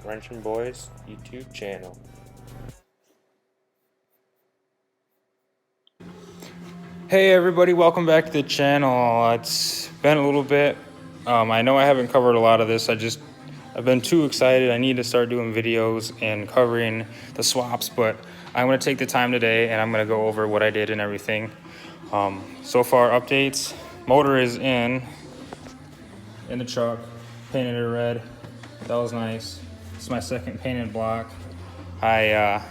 Wrenching Boys YouTube channel. Hey everybody, welcome back to the channel. It's been a little bit. I know I haven't covered a lot of this. I've been too excited. I need to start doing videos and covering the swaps, but I'm going to take the time today and I'm going to go over what I did and everything. So far, updates. Motor is in the truck, painted it red. That was nice. It's my second painted block. I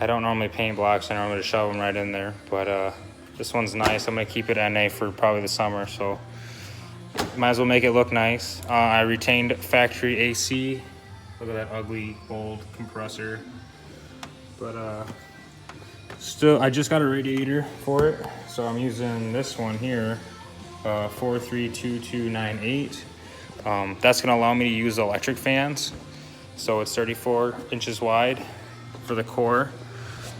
don't normally paint blocks. I normally just shove them right in there, but this one's nice. I'm gonna keep it NA for probably the summer, so might as well make it look nice. I retained factory AC. Look at that ugly old compressor. But still, I just got a radiator for it, so I'm using this one here, 432298. That's gonna allow me to use electric fans. So it's 34 inches wide for the core,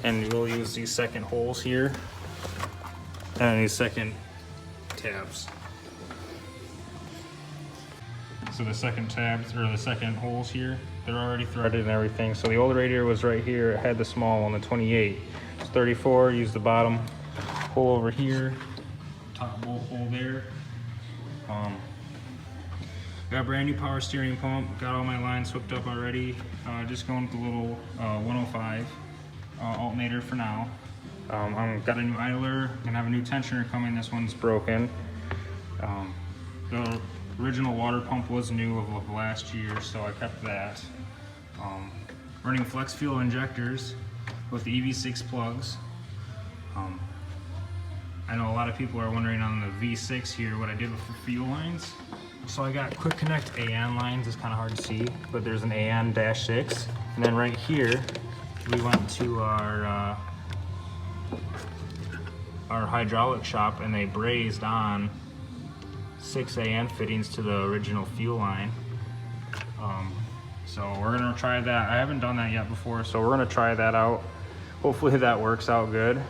and we'll use these second holes here and these second tabs. So the second tabs, or the second holes here, they're already threaded and everything. So the old radiator was right here. It had the small one, the 28. It's 34, use the bottom hole over here, top bolt hole there. Got a brand new power steering pump, got all my lines hooked up already. Just going with the little 105 alternator for now. I've got a new idler, gonna have a new tensioner coming. This one's broken. The original water pump was new of last year, so I kept that. Running flex fuel injectors with the EV6 plugs. I know a lot of people are wondering on the V6 here what I did with the fuel lines. So I got quick connect AN lines. It's kind of hard to see, but there's an AN-6. And then right here, we went to our hydraulic shop and they brazed on 6 AN fittings to the original fuel line. So we're gonna try that. I haven't done that yet before, so we're gonna try that out. Hopefully that works out good.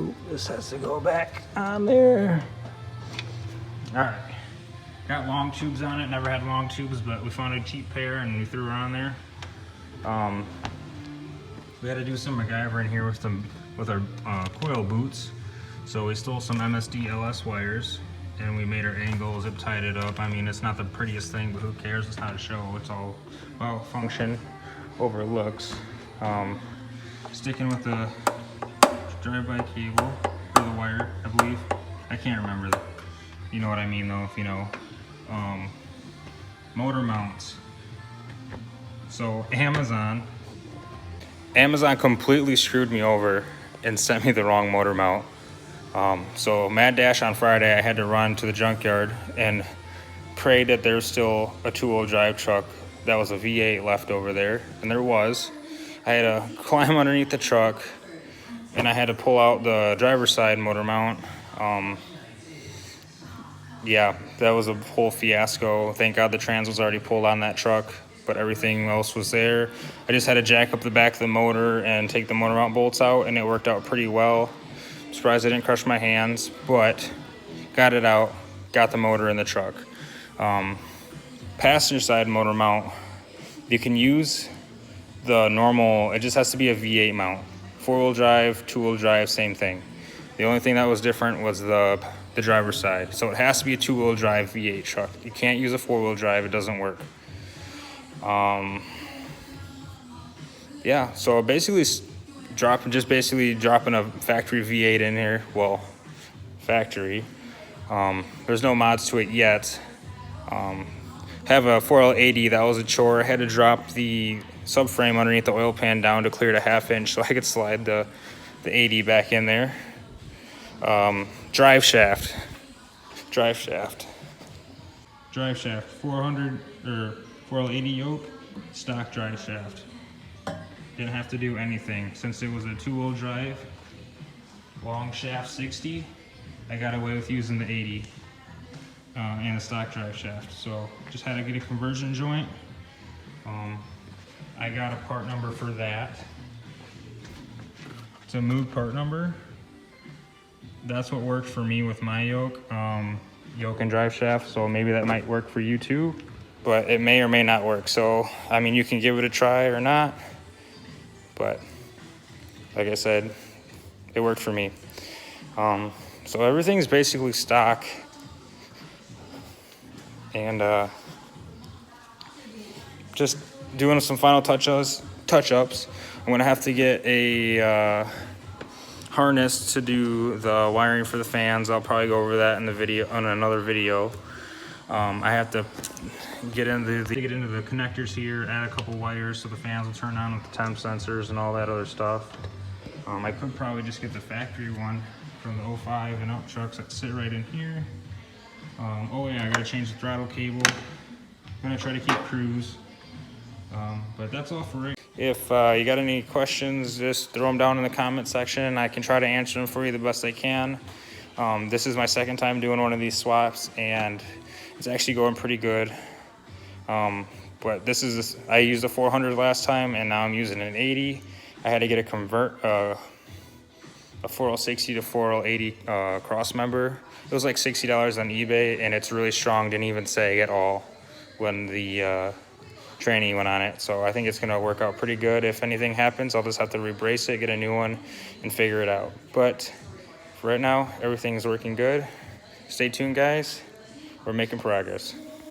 Ooh, this has to go back on there. All right. Got long tubes on it, never had long tubes, but we found a cheap pair and we threw her on there. We had to do some MacGyver here with our coil boots. So we stole some Msd Ls wires and we made our angle, zip tied it up. I mean, it's not the prettiest thing, but who cares? It's not a show. It's all about function over looks. Sticking with the drive-by cable for the wire, I believe. I can't remember. You know what I mean though, if you know. Motor mounts. So Amazon completely screwed me over and sent me the wrong motor mount. So mad dash on Friday, I had to run to the junkyard and pray that there's still a two-wheel drive truck that was a V8 left over there, and there was. I had to climb underneath the truck and I had to pull out the driver's side motor mount. Yeah, that was a whole fiasco. Thank God the trans was already pulled on that truck, but everything else was there. I just had to jack up the back of the motor and take the motor mount bolts out, and it worked out pretty well. I'm surprised I didn't crush my hands, but got it out, got the motor in the truck. Passenger side motor mount, you can use the normal, it just has to be a V8 mount. 4-wheel drive, 2-wheel drive, same thing. The only thing that was different was the driver's side. So it has to be a 2-wheel drive V8 truck. You can't use a 4-wheel drive, it doesn't work. Yeah, so basically dropping a factory V8 in here. Well, factory. There's no mods to it yet. Have a 4L80, that was a chore. I had to drop the subframe underneath the oil pan down to clear it a 1/2 inch so I could slide the 80 back in there. Drive shaft, 400 or 4L80 yoke, stock drive shaft. Didn't have to do anything since it was a 2-wheel drive, long shaft 60. I got away with using the 80 and a stock drive shaft. So just had to get a conversion joint. I got a part number for that. It's a Moog part number. That's what worked for me with my yoke and drive shaft, so maybe that might work for you too. but it may or may not work. So, I mean, you can give it a try or not, but like I said, it worked for me. So everything's basically stock, and just doing some final touch-ups. I'm gonna have to get a harness to do the wiring for the fans. I'll probably go over that in the video, on another video. I have to get into the connectors here, add a couple wires so the fans will turn on with the temp sensors and all that other stuff. I could probably just get the factory one from the 05 and up trucks that sit right in here. Oh yeah, I gotta change the throttle cable. I'm gonna try to keep cruise. But that's all for right. If you got any questions, just throw them down in the comment section. I can try to answer them for you the best I can. This is my second time doing one of these swaps, and it's actually going pretty good. But I used a 400 last time, and now I'm using an 80. I had to get a 4L60 to 4L80 cross member. It was like $60 on eBay, and it's really strong. Didn't even sag at all when the training went on it. So I think it's gonna work out pretty good. If anything happens, I'll just have to rebrace it, get a new one, and figure it out. But for right now, everything's working good. Stay tuned, guys. We're making progress.